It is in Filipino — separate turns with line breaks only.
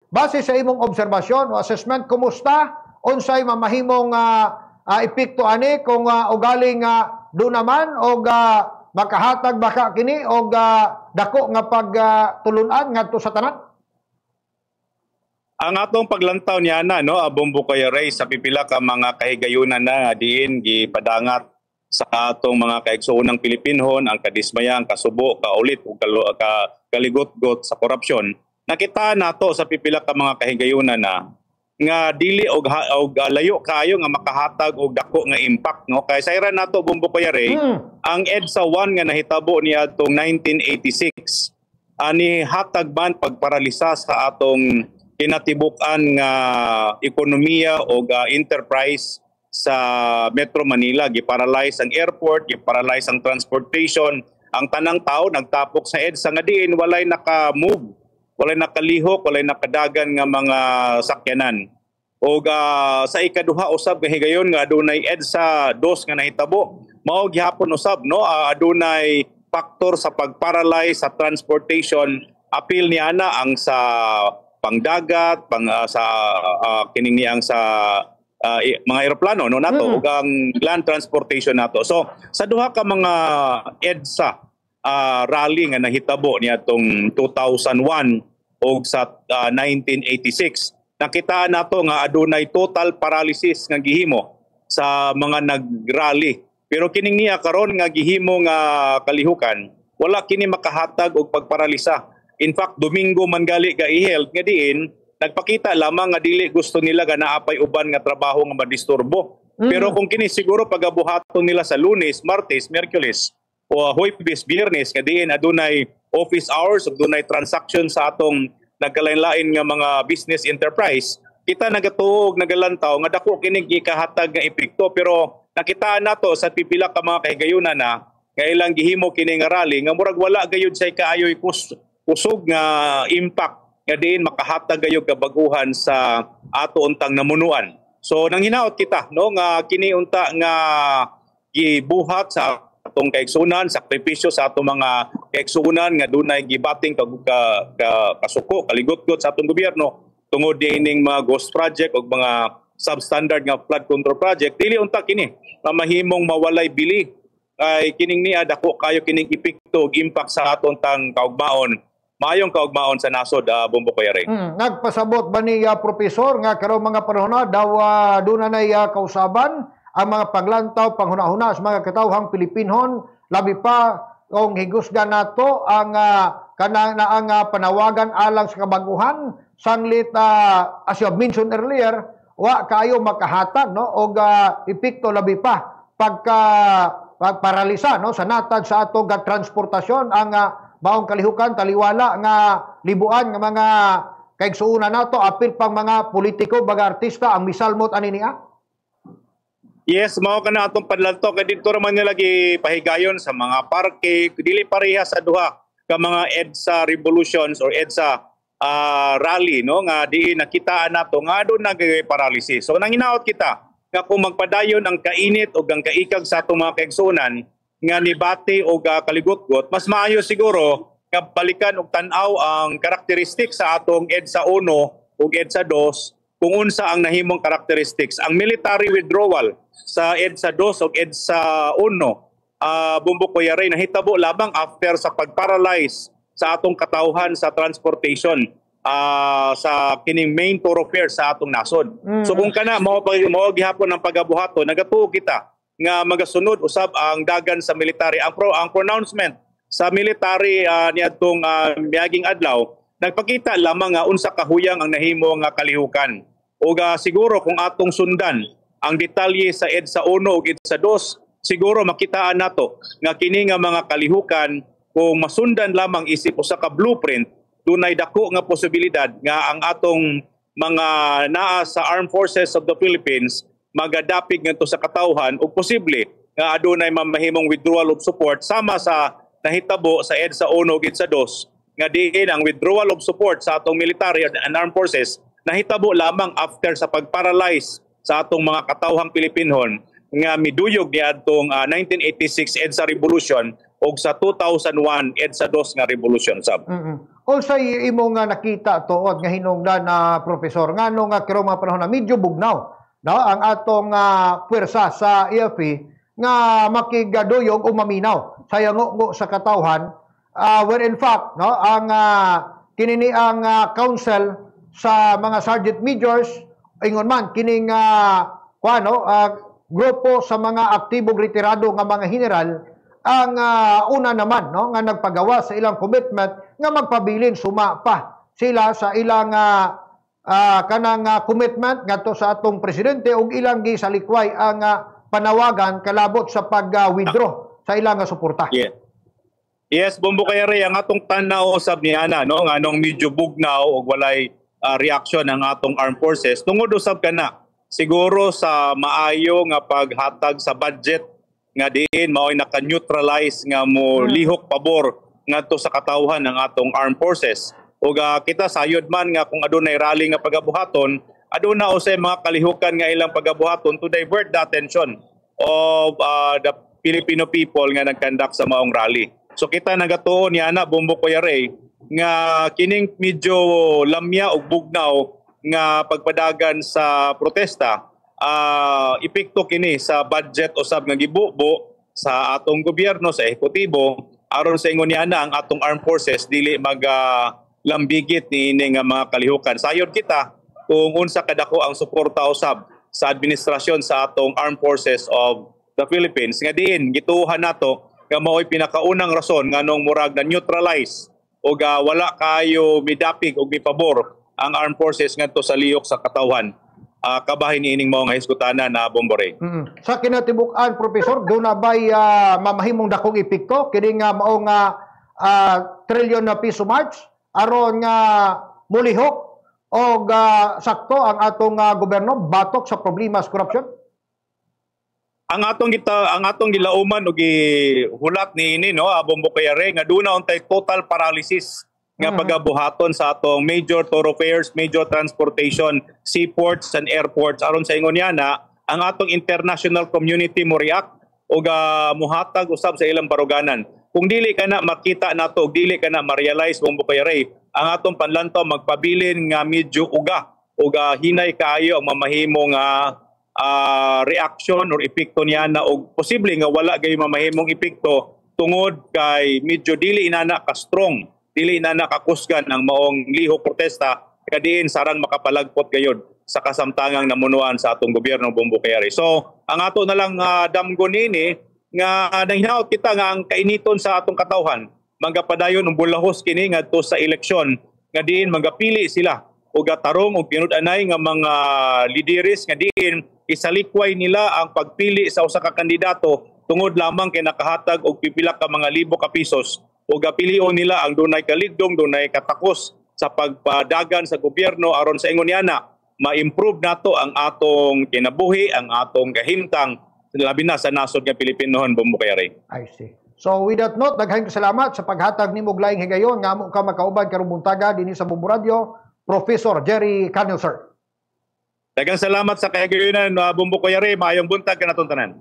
base sa imong obserbasyon o assessment, kumusta unsay mamahimong epekto ani kung ugaling do naman o makahatag baka kini o dako nga pagtulunan ngadto sa tanan?
Ang atong paglantaw niya na, no, Bombo Kuya Ray, sa pipila ka mga kahigayunan na diin gipadangat sa atong mga kaigsuunang Pilipinhon, ang kadismaya, ang kasubo, kaulit, o kaligot-got sa korupsyon. Nakita nato sa pipila ka mga kahigayunan na nga dili og layo kayo nga makahatag og dako nga impact, no. Kay sayran nato Bombo Kuya Ray, ang EDSA 1 nga nahitabo niya atong 1986 ani hatag man pagparalisa sa atong kinatibuk-an nga ekonomiya o enterprise sa Metro Manila. Giparalyze ang airport, giparalyze ang transportation. Ang tanang tao nagtapok sa EDSA nga diin walay naka-move, walay nakalihok, walay nakadagan nga mga sakyanan. O sa ikaduha usab gahigayon nga adunay EDSA 2 nga nahitabo, mao gihapon usab, no, adunay factor sa pagparalyze sa transportation. Apil ni ana ang sa pangdagat, sa kining niyang sa mga eroplano, no, nato ug ang land transportation nato. So sa duha ka mga EDSA rally nga nahitabo niadtong 2001 ug sa 1986, nakitaan nato nga adunay total paralysis nga gihimo sa mga nag-rally. Pero kining niya karon nga gihimo nga kalihukan, wala kini makahatag og pagparalisa. In fact, Domingo man gali ga-i-held nga diin, nagpakita lamang nga dili gusto nila nga naapay uban nga trabaho nga madisturbo. Pero kung kini siguro pagabuhaton nila sa Lunes, Martes, Miyerkules o Huwebes, Biyernes nga diin adunay office hours ug dunay transaction sa atong nagkalain-lain nga mga business enterprise, kita nagatuog nagalantaw nga dako kini gikahatag nga epekto. Pero nakitaan nato sa pipila ka mga kahigayunan na kailang gihimo kini nga rally nga murag wala gayud say kaayoy kusog nga impact nga diin makahatag gayud kabaguhan sa ato untang namunuan. So nang hinaot kita, no, nga kini unta nga gibuhat sa atong kaigsunan, sakripisyo sa atong mga kaigsunan nga dunay gibating kasuko, kaligot-got sa atong gobyerno tungod diining mga ghost project o mga substandard nga flood control project. Dili unta kini mahimong mawalay bili ay kining niya dako kayo kining epekto ug impact sa aton tang kaugmaon. Maayong kaugmaon sa nasod, Bombo Kuya Ray.
Nagpasabot ba ni Profesor nga karong mga panahon na daw doon na kausaban ang mga paglantaw, panghuna-huna sa mga katawhang Pilipinhon, labi pa kung higusgan nato ang panawagan alang sa kabaguhan, sanglit as you have mentioned earlier, wa kayo makahatag, no, o epekto labi pa pagparalisa, no, sa natad sa atong transportasyon ang maong kalihukan, taliwala nga libuan nga mga kaigsuuna nato, apil pang mga politiko, baga artista, ang misalmot ani niya?
Yes, mao kana atong padlanto kay dito ra man nila gipahigayon sa mga parke, dili pareha sa duha ka mga EDSA revolutions or EDSA rally, no, nga diin nakitaan nato nga do nagay-paralysis. So nang hinaot kita nga kung magpadayon ang kainit o ang kaikag sa atong mga kaigsuunan nga nibati o kaligot-got, mas maayo siguro nga balikan og tan-aw ang karakteristik sa atong EDSA 1 o EDSA 2 kung unsa ang nahimong characteristics. Ang military withdrawal sa EDSA 2 o EDSA 1, Bombo Kuya Ray, nahitabo lamang after sa pagparalyze sa atong katawhan sa transportation sa kining main thoroughfare sa atong nasod. So kung kana mao gihapon ang pagabuhaton, nagatuo kita nga magasunod usab ang dagan sa military. Ang pronouncement sa military niadtong miaging adlaw nagpakita lamang nga unsa kahuyang ang nahimo nga kalihukan. O siguro kung atong sundan ang detalye sa EDSA 1 ug EDSA 2, siguro makitaan nato nga kini nga mga kalihukan kung masundan lamang isip usa ka blueprint, dunay dako nga posibilidad nga ang atong mga naa sa Armed Forces of the Philippines magadapig ngadto sa katawhan ug posible nga adunay mamahimong withdrawal of support sama sa nahitabo sa EDSA 1 ug EDSA 2 nga diin ang withdrawal of support sa atong military and armed forces nahitabo lamang after sa pagparalyze sa atong mga katawhang Pilipinhon nga miduyog ni adtong 1986 EDSA Revolution o sa 2001 EDSA II nga Revolution sab.
Also imo nga nakita tuod nga hinungdan na professor ngano nga kiro mga panahon na medyo bugnaw no ang atong puwersa sa EFP nga makigaduyog o maminaw sa yango sa katawhan where in fact no ang kinini ang council sa mga sergeant majors ingon man kining grupo sa mga aktibong retirado nga mga general ang una naman no nga nagpagawa sa ilang commitment nga magpabilin suma pa sila sa ilang kanang commitment ngadto sa atong presidente ug ilang gisalikway ang panawagan kalabot sa pag-withdraw sa ilang suporta.
Yeah. Yes, Bombo Kayari, ang atong tanaw sab ni ana no nganong medyo bugnaw ug walay reaction ang atong armed forces tungod usab kana siguro sa maayo nga paghatag sa budget nga diin mao'y naka-neutralize nga mo lihok pabor ngadto sa katawhan ng atong armed forces. Ug kita sayod man nga kung adunay rally nga pagabuhaton, aduna usay mga kalihukan nga ilang pagabuhaton to divert the attention of the Filipino people nga nagkandak sa maong rally. So kita nagatuon ni ana Bombo Kayari nga kining medyo lamya ug bugnaw nga pagpadagan sa protesta epekto kini sa budget usab nga gibubo sa atong gobyerno sa ehekutibo aron sa ingon niya ang atong armed forces dili lambigit ni nga mga kalihukan. Sayod kita kung unsa kadako ang suporta usab sa administrasyon sa atong armed forces of the Philippines nga diin gituohan nato nga mao'y pinakaunang rason nganong murag na neutralize o wala kayo midapig o mipabor ang armed forces ngadto sa lihok sa katawhan. Kabahin ni ining mga hiskutanan na Bombore.
Sa kinatibuk-an, Professor, doon na ba'y mamahimong dakong epekto kini nga maong trilyon na piso march aron nga mulihok o sakto ang atong gobyerno batok sa problema sa korupsyon?
Ang atong gilauman og gihulat ni ini no Bombo Kayari nga duna untay total paralysis nga pagabuhaton sa atong major thoroughfares, major transportation, seaports and airports aron sa ingon yana ang atong international community mo react o muhatag usab sa ilang baruganan. Kung dili ka na makita nato, dili ka na ma-realize Bombo Kayari, ang atong panlantaw magpabilin nga medyo uga o hinay kaayo ang mamahimong reaction or epekto niya na o posible nga wala gay mamahimong epekto tungod kay medyo dili inana ka strong, dili inana ka kusgan ang maong lihok protesta kadiin sarang makapalagpot gayud sa kasamtangang namunuan sa atong gobyerno Bombo Kayari. So ang ato na lang damgon nini nga nanghinaot kita nga ang kainiton sa atong katawhan magapadayon ang bulahos kini ngadto sa eleksyon nga diin magapili sila o gatarong o pinud-anay nga mga lideres nga diin isalikway nila ang pagpili sa usa ka kandidato tungod lamang kay nakahatag og pipila ka mga libo ka pisos o gapilion nila ang dunay kaligdong, dunay katakos sa pagpadagan sa gobyerno aron sa ingon yana ma-improve nato ang atong kinabuhi, ang atong kahimtang labi na sa nasod nga Pilipinohon Bombo Kayari.
I see. So with that note, daghang salamat sa paghatag nimo og laing higayon nga amo ka makaubad karong buntaga dinhi sa Bombo Radio, Professor Jerry Canel, sir.
Daghang salamat sa kahigayunan Bombo Kayari, maayong buntag kanatong tanan.